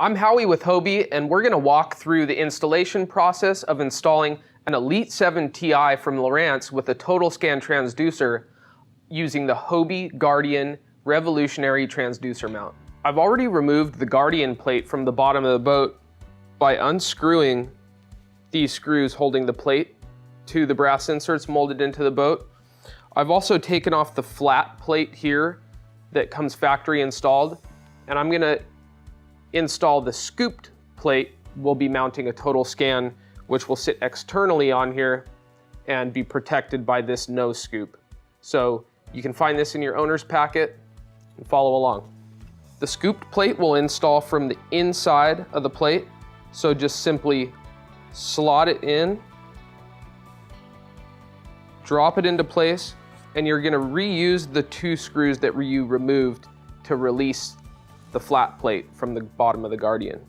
I'm Howie with Hobie, and we're going to walk through the installation process of installing an Elite 7 Ti from Lowrance with a Totalscan transducer using the Hobie Guardian Revolutionary Transducer Mount. I've already removed the Guardian plate from the bottom of the boat by unscrewing these screws holding the plate to the brass inserts molded into the boat. I've also taken off the flat plate here that comes factory installed, and I'm going to install the scooped plate. We'll be mounting a Totalscan, which will sit externally on here and be protected by this nose scoop. So you can find this in your owner's packet and follow along. The scooped plate will install from the inside of the plate, so just simply slot it in, drop it into place, and you're going to reuse the two screws that you removed to release the flat plate from the bottom of the Guardian.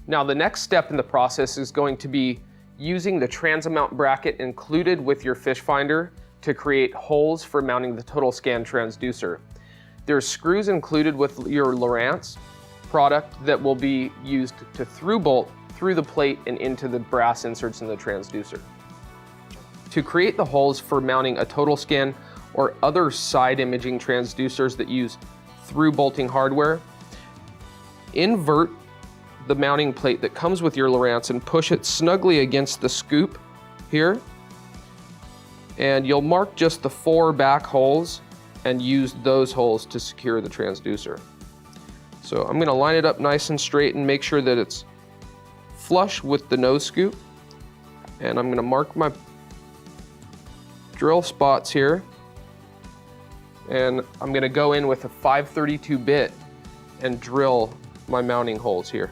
Now the next step in the process is going to be using the transamount bracket included with your fish finder to create holes for mounting the Totalscan transducer. There's screws included with your Lowrance product that will be used to through bolt through the plate and into the brass inserts in the transducer. To create the holes for mounting a Totalscan or other side imaging transducers that use through bolting hardware, invert the mounting plate that comes with your Lowrance and push it snugly against the scoop here. And you'll mark just the 4 back holes and use those holes to secure the transducer. So I'm going to line it up nice and straight and make sure that it's flush with the nose scoop. And I'm going to mark my drill spots here. And I'm going to go in with a 532 bit and drill my mounting holes here.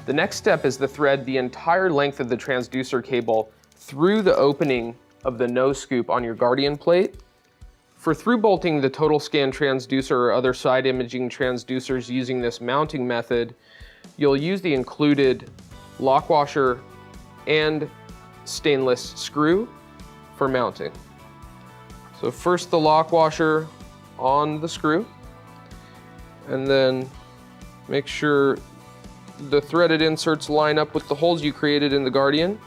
The next step is to thread the entire length of the transducer cable through the opening of the nose scoop on your Guardian plate. For through bolting the Totalscan transducer or other side imaging transducers using this mounting method, you'll use the included lock washer and stainless screw for mounting. So first the lock washer on the screw, and then make sure the threaded inserts line up with the holes you created in the Guardian.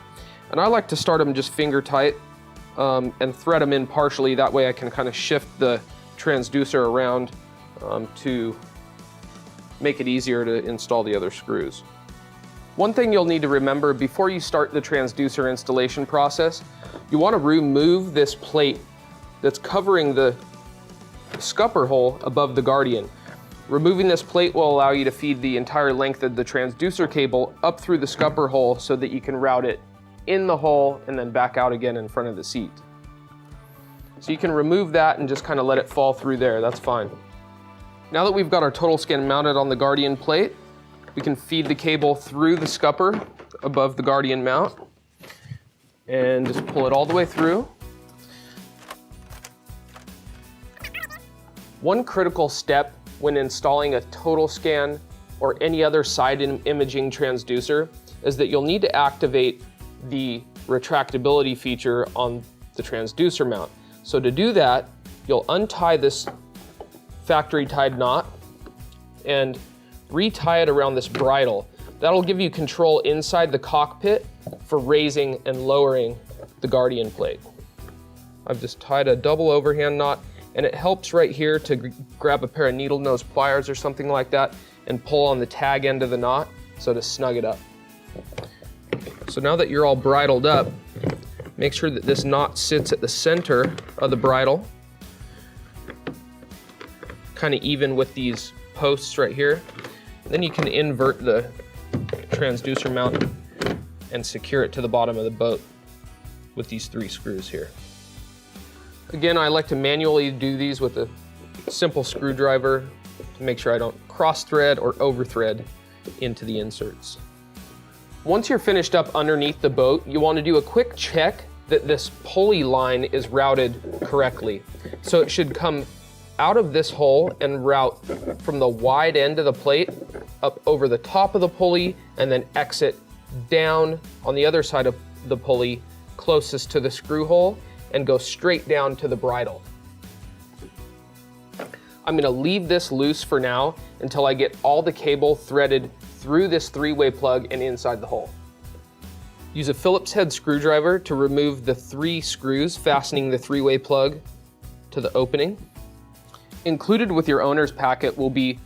And I like to start them just finger tight and thread them in partially. That way I can kind of shift the transducer around to make it easier to install the other screws. One thing you'll need to remember before you start the transducer installation process, you want to remove this plate that's covering the scupper hole above the Guardian. Removing this plate will allow you to feed the entire length of the transducer cable up through the scupper hole so that you can route it in the hole and then back out again in front of the seat. So you can remove that and just kind of let it fall through there, that's fine. Now that we've got our Totalscan mounted on the Guardian plate, we can feed the cable through the scupper above the Guardian mount and just pull it all the way through. One critical step when installing a Totalscan or any other side imaging transducer is that you'll need to activate the retractability feature on the transducer mount. So to do that, you'll untie this factory tied knot and retie it around this bridle. That'll give you control inside the cockpit for raising and lowering the Guardian plate. I've just tied a double overhand knot, and it helps right here to grab a pair of needle nose pliers or something like that and pull on the tag end of the knot so to snug it up. So now that you're all bridled up, make sure that this knot sits at the center of the bridle, kind of even with these posts right here. Then you can invert the transducer mount and secure it to the bottom of the boat with these 3 screws here. Again, I like to manually do these with a simple screwdriver to make sure I don't cross thread or over thread into the inserts. Once you're finished up underneath the boat, you want to do a quick check that this pulley line is routed correctly. So it should come out of this hole and route from the wide end of the plate up over the top of the pulley and then exit down on the other side of the pulley closest to the screw hole and go straight down to the bridle. I'm gonna leave this loose for now until I get all the cable threaded through this 3-way plug and inside the hole. Use a Phillips head screwdriver to remove the 3 screws fastening the 3-way plug to the opening. Included with your owner's packet will be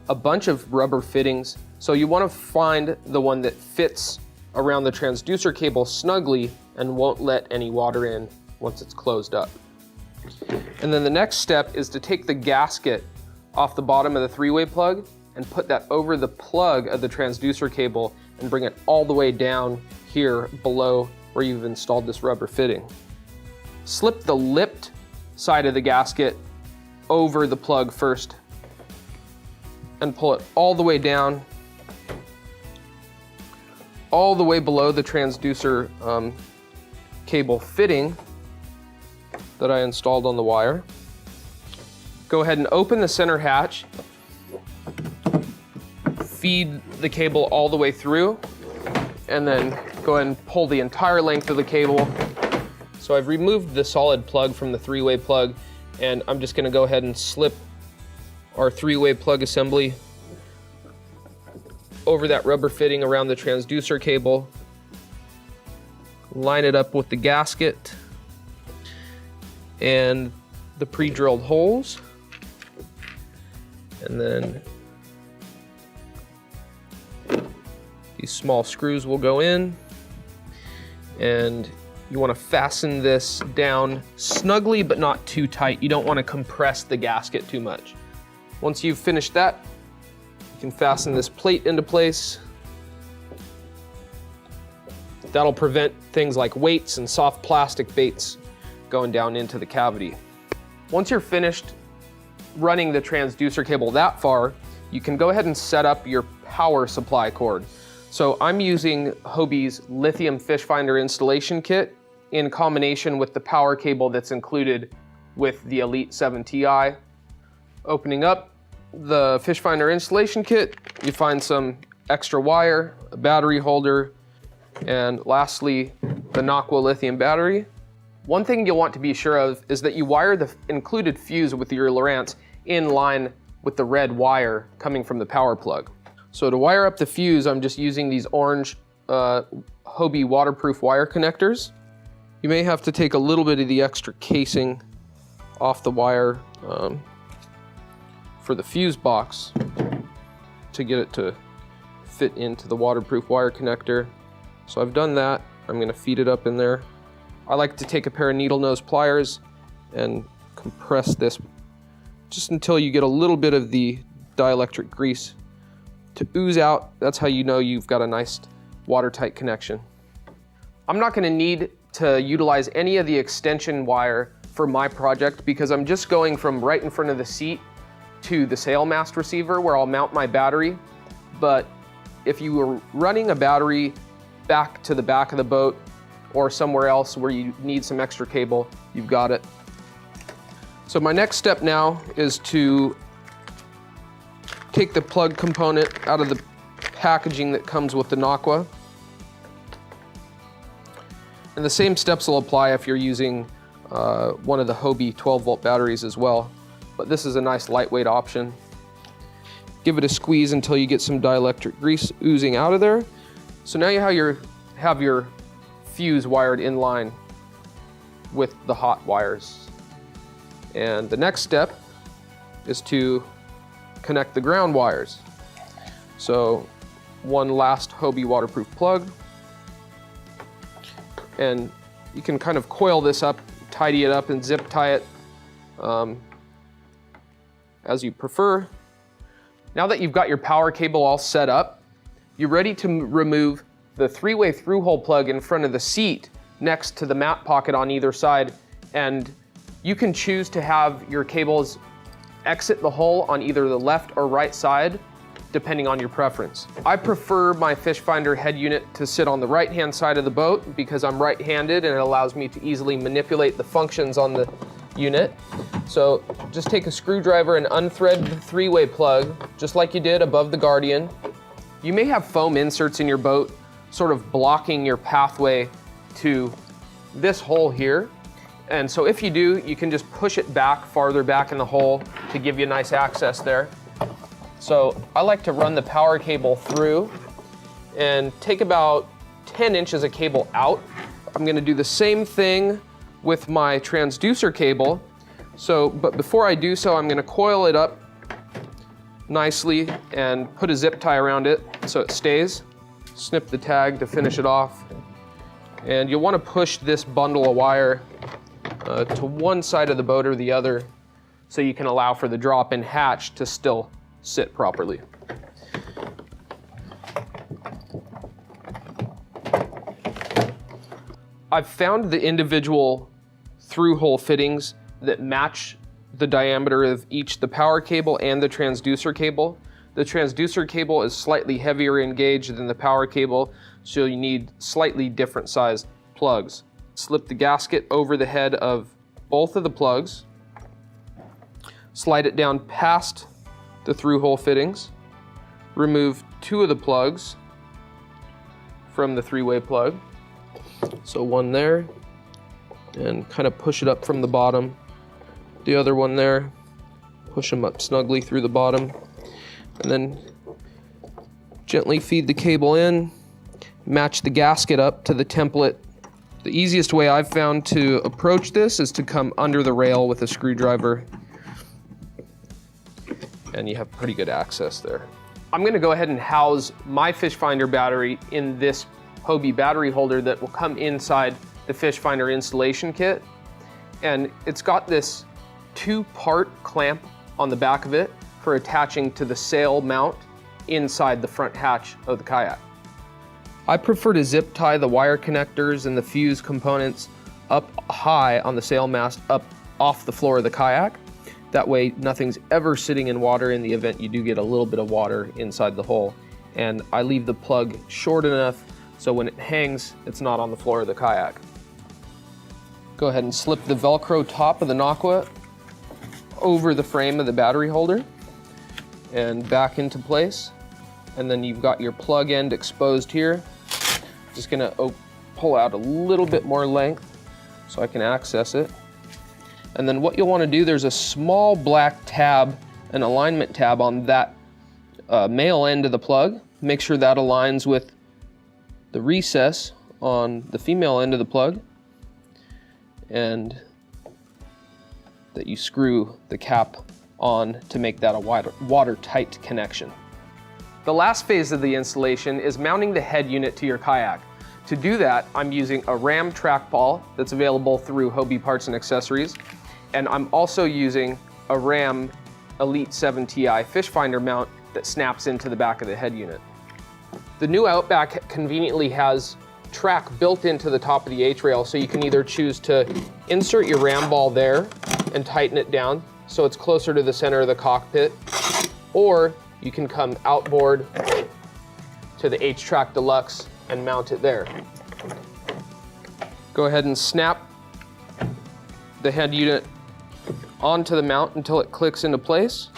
a bunch of rubber fittings, so you want to find the one that fits around the transducer cable snugly and won't let any water in once it's closed up. And then the next step is to take the gasket off the bottom of the 3-way plug and put that over the plug of the transducer cable and bring it all the way down here below where you've installed this rubber fitting. Slip the lipped side of the gasket over the plug first and pull it all the way down, all the way below the transducer cable fitting that I installed on the wire. Go ahead and open the center hatch, feed the cable all the way through, and then go ahead and pull the entire length of the cable. So I've removed the solid plug from the 3-way plug, and I'm just gonna go ahead and slip our 3-way plug assembly over that rubber fitting around the transducer cable, line it up with the gasket and the pre-drilled holes, and then these small screws will go in, and you want to fasten this down snugly but not too tight. You don't want to compress the gasket too much. Once you've finished that, you can fasten this plate into place. That'll prevent things like weights and soft plastic baits going down into the cavity. Once you're finished running the transducer cable that far, you can go ahead and set up your power supply cord. So I'm using Hobie's lithium fish finder installation kit in combination with the power cable that's included with the Elite 7 Ti. Opening up the fish finder installation kit, you find some extra wire, a battery holder, and lastly, the Nocqua lithium battery. One thing you'll want to be sure of is that you wire the included fuse with your Lowrance in line with the red wire coming from the power plug. So to wire up the fuse, I'm just using these orange Hobie waterproof wire connectors. You may have to take a little bit of the extra casing off the wire for the fuse box to get it to fit into the waterproof wire connector. So I've done that. I'm gonna feed it up in there. I like to take a pair of needle nose pliers and compress this just until you get a little bit of the dielectric grease to ooze out. That's how you know you've got a nice watertight connection. I'm not gonna need to utilize any of the extension wire for my project because I'm just going from right in front of the seat to the sail mast receiver where I'll mount my battery. But if you were running a battery back to the back of the boat or somewhere else where you need some extra cable, you've got it. So my next step now is to take the plug component out of the packaging that comes with the Nocqua. And the same steps will apply if you're using one of the Hobie 12-volt batteries as well. But this is a nice lightweight option. Give it a squeeze until you get some dielectric grease oozing out of there. So now you have your fuse wired in line with the hot wires. And the next step is to connect the ground wires. So one last Hobie waterproof plug. And you can kind of coil this up, tidy it up, and zip tie it as you prefer. Now that you've got your power cable all set up, you're ready to remove the 3-way through-hole plug in front of the seat next to the mat pocket on either side. And you can choose to have your cables exit the hole on either the left or right side, depending on your preference. I prefer my fish finder head unit to sit on the right-hand side of the boat because I'm right-handed and it allows me to easily manipulate the functions on the unit. So just take a screwdriver and unthread the 3-way plug, just like you did above the Guardian. You may have foam inserts in your boat sort of blocking your pathway to this hole here. And so if you do, you can just push it back, farther back in the hole to give you nice access there. So I like to run the power cable through and take about 10 inches of cable out. I'm gonna do the same thing with my transducer cable. But before I do so, I'm gonna coil it up nicely and put a zip tie around it so it stays. Snip the tag to finish it off. And you'll wanna push this bundle of wire to one side of the boat or the other so you can allow for the drop-in hatch to still sit properly. I've found the individual through-hole fittings that match the diameter of each the power cable and the transducer cable. The transducer cable is slightly heavier in gauge than the power cable, so you need slightly different sized plugs. Slip the gasket over the head of both of the plugs, slide it down past the through-hole fittings, remove 2 of the plugs from the 3-way plug. So one there, and kind of push it up from the bottom. The other one there, push them up snugly through the bottom, and then gently feed the cable in, match the gasket up to the template. The easiest way I've found to approach this is to come under the rail with a screwdriver, and you have pretty good access there. I'm gonna go ahead and house my fish finder battery in this Hobie battery holder that will come inside the fish finder installation kit. And it's got this 2-part clamp on the back of it for attaching to the sail mount inside the front hatch of the kayak. I prefer to zip tie the wire connectors and the fuse components up high on the sail mast, up off the floor of the kayak. That way nothing's ever sitting in water in the event you do get a little bit of water inside the hole. And I leave the plug short enough so when it hangs, it's not on the floor of the kayak. Go ahead and slip the Velcro top of the Naqua over the frame of the battery holder and back into place. And then you've got your plug end exposed here. Just gonna pull out a little bit more length so I can access it. And then what you'll wanna do, there's a small black tab, an alignment tab on that male end of the plug. Make sure that aligns with the recess on the female end of the plug, and that you screw the cap on to make that a watertight connection. The last phase of the installation is mounting the head unit to your kayak. To do that, I'm using a Ram trackball that's available through Hobie Parts and Accessories, and I'm also using a Ram Elite 7 Ti fish finder mount that snaps into the back of the head unit. The new Outback conveniently has track built into the top of the H-rail, so you can either choose to insert your ram ball there and tighten it down so it's closer to the center of the cockpit, or you can come outboard to the H-Track Deluxe and mount it there. Go ahead and snap the head unit onto the mount until it clicks into place.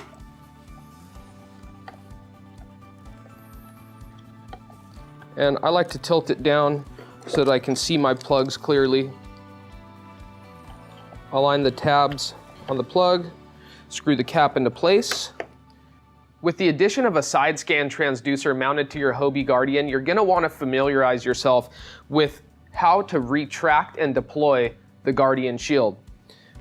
And I like to tilt it down so that I can see my plugs clearly. Align the tabs on the plug, screw the cap into place. With the addition of a side scan transducer mounted to your Hobie Guardian, you're gonna wanna familiarize yourself with how to retract and deploy the Guardian shield.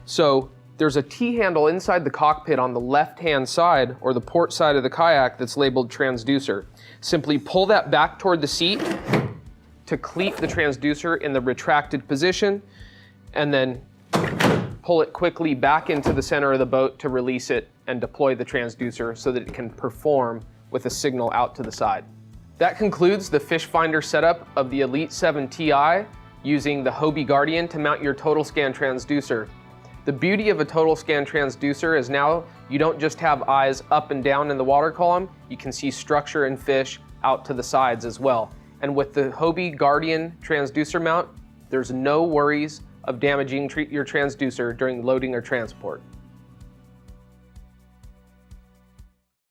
So there's a T-handle inside the cockpit on the left-hand side, or the port side of the kayak, that's labeled transducer. Simply pull that back toward the seat to cleat the transducer in the retracted position, and then pull it quickly back into the center of the boat to release it and deploy the transducer so that it can perform with a signal out to the side. That concludes the fish finder setup of the Elite 7 Ti using the Hobie Guardian to mount your Totalscan transducer. The beauty of a Totalscan transducer is now you don't just have eyes up and down in the water column, you can see structure and fish out to the sides as well. And with the Hobie Guardian transducer mount, there's no worries of damaging your transducer during loading or transport.